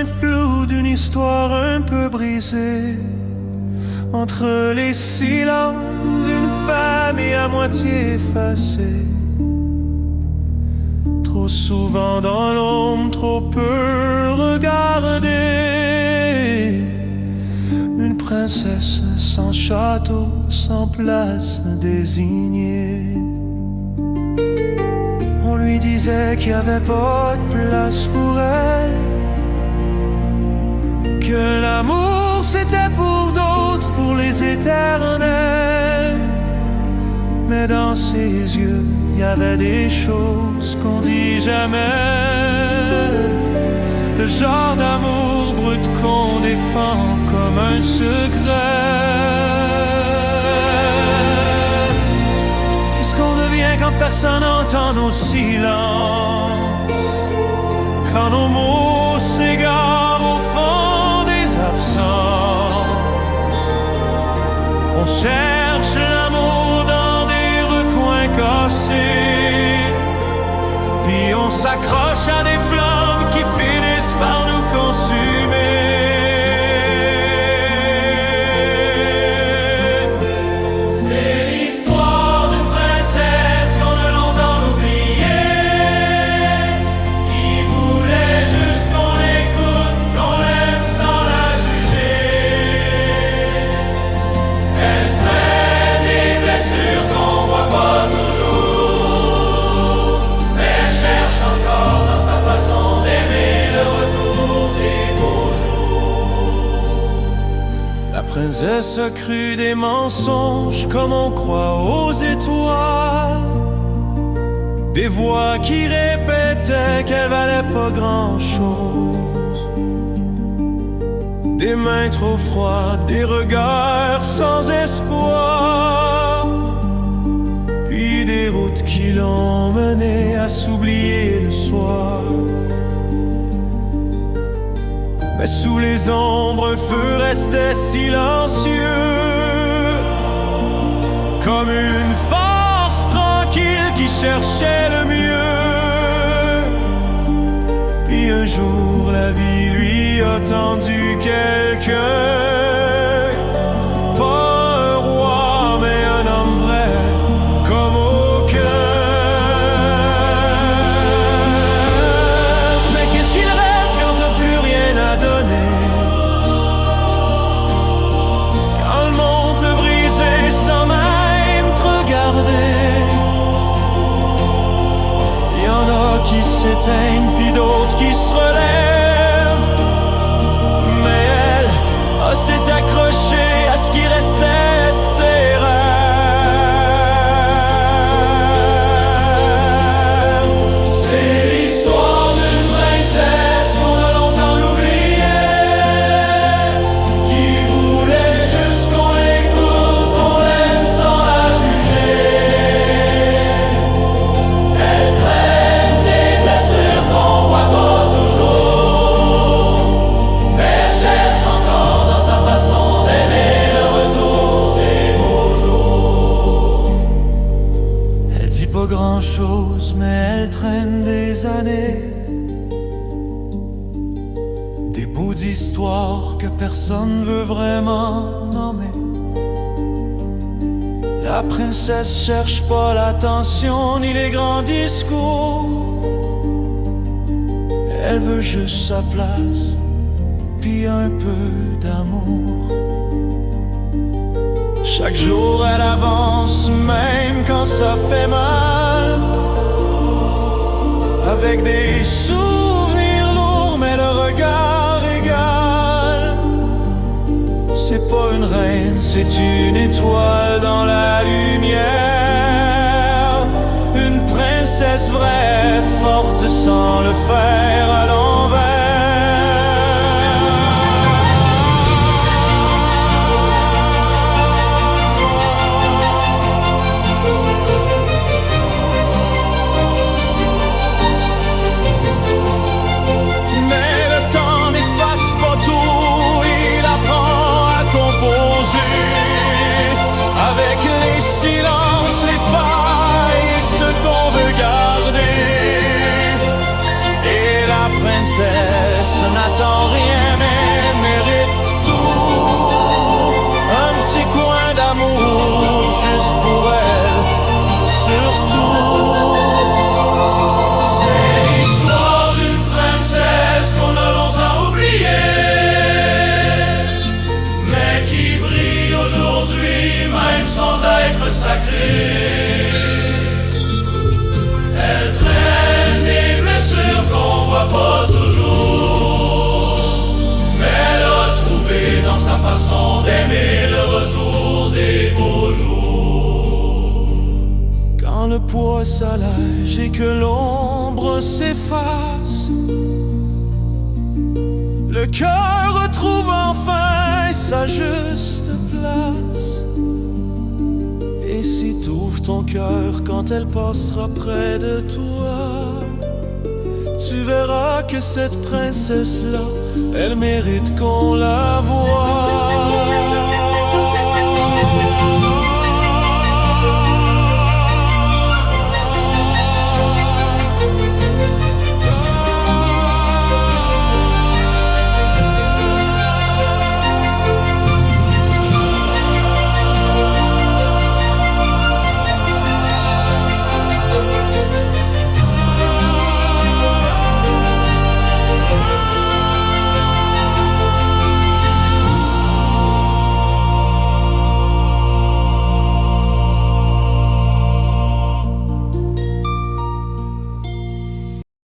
teinte floue d'une histoire un peu brisée, entre les silences d'une famille à moitié effacée. Trop souvent dans l'ombre, trop peu regardée. Une princesse sans château, sans place désignée. On lui disait qu'il n'y avait pas de place pour elle, que l'amour c'était pour d'autres, pour les éternels. Mais dans ses yeux, il y avait des choses qu'on dit jamais. Le genre d'amour brut qu'on défend comme un secret. Qu'est-ce qu'on devient quand personne n'entend nos silences, quand nos mots s'égarent au fond des absents? On cherche l'amour dans des recoins cassés, puis on s'accroche à des flammes qui finissent par nous consumer. C'est l'histoire d'une princesse qu'on a longtemps oubliée, qui voulait juste qu'on l'écoute, qu'on l'aime sans la juger. Elle traîne des blessures qu'on voit pas toujours, mais elle cherche encore dans sa façon d'aimer le retour des beaux jours. La princesse a cru des mensonges comme on croit aux étoiles, des voix qui répétaient qu'elle valait pas grand-chose, des mains trop froides, des regards sans espoir, puis des routes qui l'ont menée à s'oublier le soir. Mais sous les ombres, un feu restait silencieux, comme une force tranquille qui cherchait le mieux. Puis un jour, la vie lui a tendu quelqu'un, pas un roi, mais un homme vrai, comme aucun. Mais qu'est-ce qu'il reste quand t'as plus rien à donner, quand le monde te brisé sans même te regarder? Il y en a qui s'éteignent, puis d'autres qui se relèvent, mais elle s'est accrochée à ce qui restait de ses rêves. C'est l'histoire d'une princesse qu'on a longtemps oubliée, qui voulait juste qu'on l'écoute, qu'on l'aime sans la juger. Elle traîne des blessures qu'on voit pas toujours, mais elle cherche encore dans sa façon d'aimer le retour des beaux jours. Elle dit pas grand-chose, mais elle traîne des années, des bouts d'histoire que personne veut vraiment nommer. La princesse cherche pas l'attention ni les grands discours, elle veut juste sa place, puis un peu d'amour. Chaque jour elle avance, même quand ça fait mal, avec des souvenirs lourds, mais le regard égal. C'est pas une reine, c'est une étoile dans la lumière, une princesse vraie, forte sans le faire à l'envers. Mais le temps n'efface pas tout, il apprend à composer avec les silences, les failles, ce qu'on veut garder. Et le poids s'allège et que l'ombre s'efface, le cœur retrouve enfin sa juste place. Et si t'ouvres ton cœur quand elle passera près de toi, tu verras que cette princesse-là, elle mérite qu'on la voie.